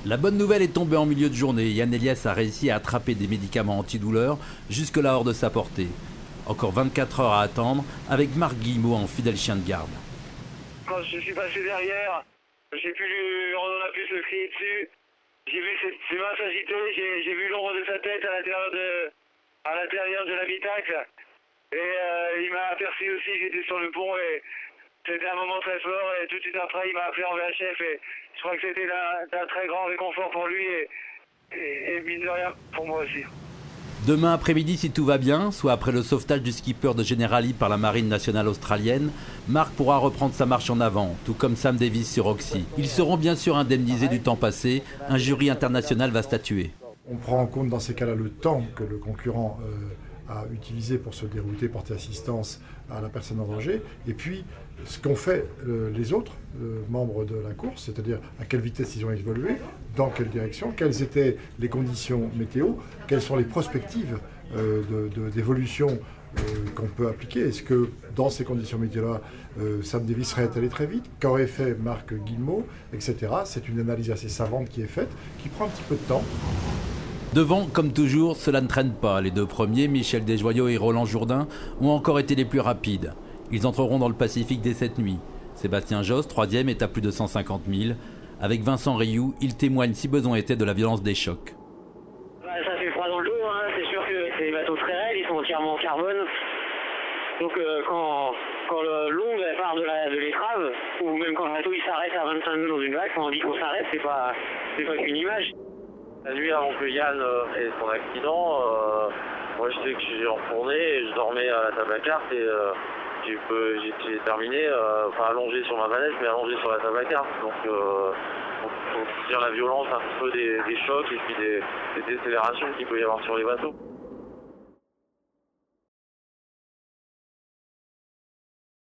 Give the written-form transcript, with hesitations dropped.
La bonne nouvelle est tombée en milieu de journée. Yann Eliès a réussi à attraper des médicaments antidouleurs jusque-là hors de sa portée. Encore 24 heures à attendre avec Marc Guillemot en fidèle chien de garde. Quand je suis passé derrière, on a pu se crier dessus. J'ai vu ses mains s'agiter, j'ai vu l'ombre de sa tête à l'intérieur de l'habitacle. Et il m'a aperçu aussi, j'étais sur le pont et c'était un moment très fort. Et tout de suite après, il m'a appelé en VHF et je crois que c'était d'un très grand réconfort pour lui et mine de rien pour moi aussi. Demain après-midi, si tout va bien, soit après le sauvetage du skipper de Generali par la marine nationale australienne, Marc pourra reprendre sa marche en avant, tout comme Sam Davis sur Oxy. Ils seront bien sûr indemnisés du temps passé. Un jury international va statuer. On prend en compte dans ces cas-là le temps que le concurrent a utilisé pour se dérouter, porter assistance à la personne en danger, et puis ce qu'ont fait les autres membres de la course, c'est-à-dire à quelle vitesse ils ont évolué, dans quelle direction, quelles étaient les conditions météo, quelles sont les perspectives d'évolution qu'on peut appliquer. Est-ce que dans ces conditions météo-là, Sam Davis serait allé très vite? Qu'aurait fait Marc Guillemot, etc. C'est une analyse assez savante qui est faite, qui prend un petit peu de temps. Devant, comme toujours, cela ne traîne pas. Les deux premiers, Michel Desjoyaux et Roland Jourdain, ont encore été les plus rapides. Ils entreront dans le Pacifique dès cette nuit. Sébastien Josse, troisième, est à plus de 150 000. Avec Vincent Rioux, il témoigne si besoin était de la violence des chocs. Ça fait froid dans le dos, hein. C'est sûr que c'est des bateaux très raides, ils sont entièrement en carbone. Donc quand l'onde part de l'étrave, ou même quand le bateau il s'arrête à 25 nœuds dans une vague, quand on dit qu'on s'arrête, c'est pas qu'une image. La nuit avant que Yann ait son accident, moi je sais que j'ai retourné et je dormais à la table à cartes et j'ai terminé, allongé sur ma manette mais allongé sur la table à cartes. Donc faut dire la violence un peu des chocs et puis des décélérations qu'il peut y avoir sur les bateaux.